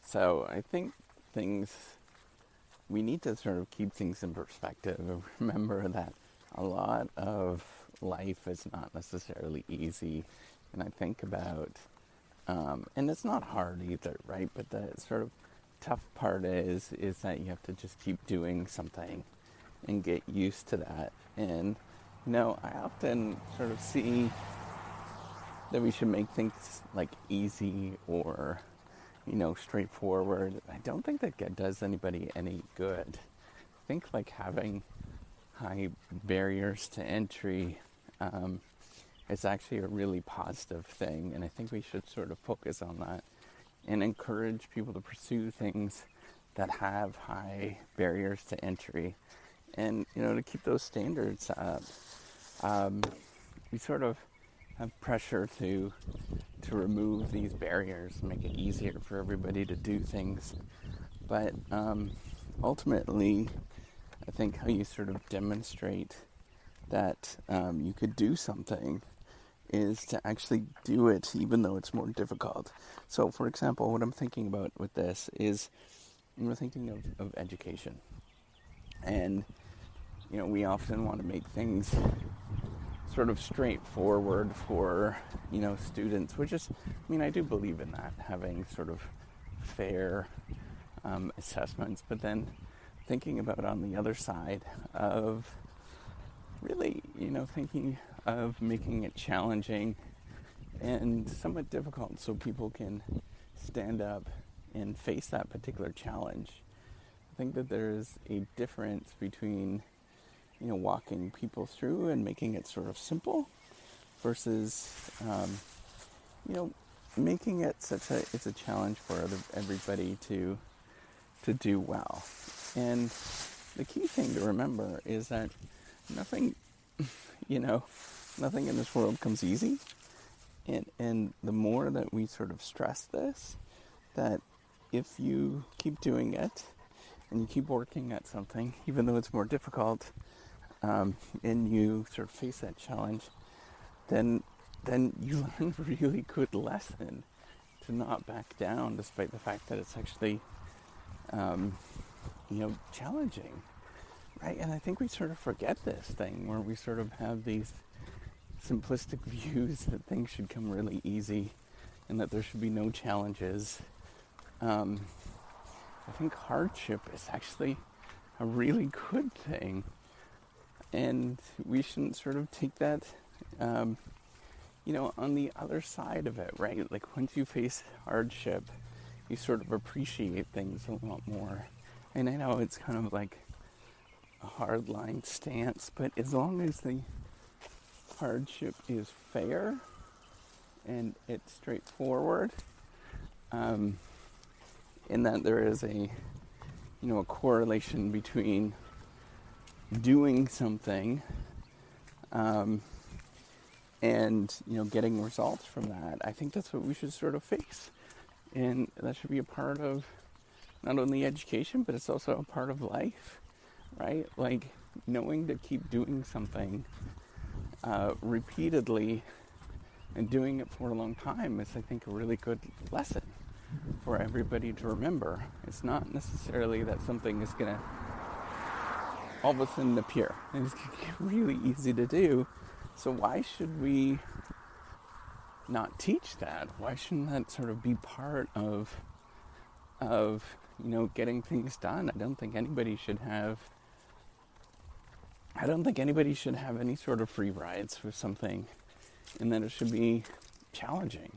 So I think we need to sort of keep things in perspective and remember that a lot of life is not necessarily easy. And I think about, and it's not hard either, right? But the sort of tough part is that you have to just keep doing something and get used to that. And, I often sort of see that we should make things like easy or straightforward. I don't think that does anybody any good. I think like having high barriers to entry is actually a really positive thing, and I think we should sort of focus on that and encourage people to pursue things that have high barriers to entry, and to keep those standards up. We sort of have pressure to remove these barriers and make it easier for everybody to do things. But ultimately, I think how you sort of demonstrate that you could do something is to actually do it even though it's more difficult. So, for example, what I'm thinking about with this is we're thinking of education. And, we often want to make things sort of straightforward for students, which is, I do believe in that, having sort of fair assessments, but then thinking about on the other side of really thinking of making it challenging and somewhat difficult so people can stand up and face that particular challenge. I think that there's a difference between walking people through and making it sort of simple versus, making it it's a challenge for everybody to do well. And the key thing to remember is that nothing in this world comes easy. And the more that we sort of stress this, that if you keep doing it and you keep working at something, even though it's more difficult, and you sort of face that challenge, then you learn a really good lesson to not back down despite the fact that it's actually, challenging, right? And I think we sort of forget this thing where we sort of have these simplistic views that things should come really easy and that there should be no challenges. I think hardship is actually a really good thing. And we shouldn't sort of take that, on the other side of it, right? Like once you face hardship, you sort of appreciate things a lot more. And I know it's kind of like a hardline stance, but as long as the hardship is fair and it's straightforward, in that there is a correlation between doing something and getting results from that. I think that's what we should sort of face, and that should be a part of not only education, but it's also a part of life, right? Like knowing to keep doing something repeatedly and doing it for a long time is, I think, a really good lesson for everybody to remember. It's not necessarily that something is going to all of a sudden appear. And it's really easy to do. So why should we not teach that? Why shouldn't that sort of be part of getting things done? I don't think anybody should have any sort of free rides with something, and that it should be challenging.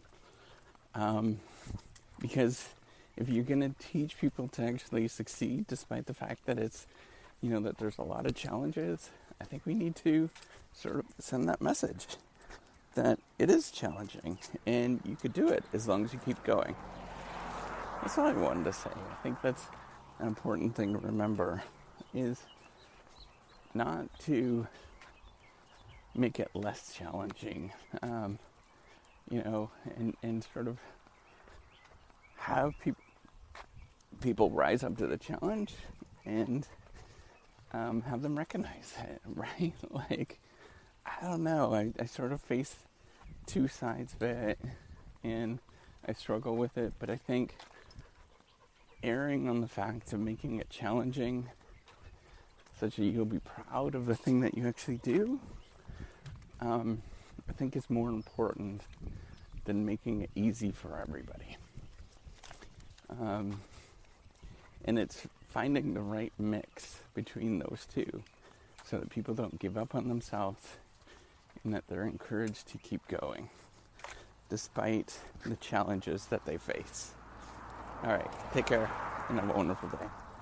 Because if you're going to teach people to actually succeed, despite the fact that it's that there's a lot of challenges, I think we need to sort of send that message that it is challenging and you could do it as long as you keep going. That's all I wanted to say. I think that's an important thing to remember, is not to make it less challenging, and sort of have people rise up to the challenge and have them recognize it, right? Like, I don't know, I sort of face two sides of it, and I struggle with it, but I think erring on the fact of making it challenging such that you'll be proud of the thing that you actually do, I think is more important than making it easy for everybody. And it's finding the right mix between those two so that people don't give up on themselves and that they're encouraged to keep going despite the challenges that they face. All right, take care and have a wonderful day.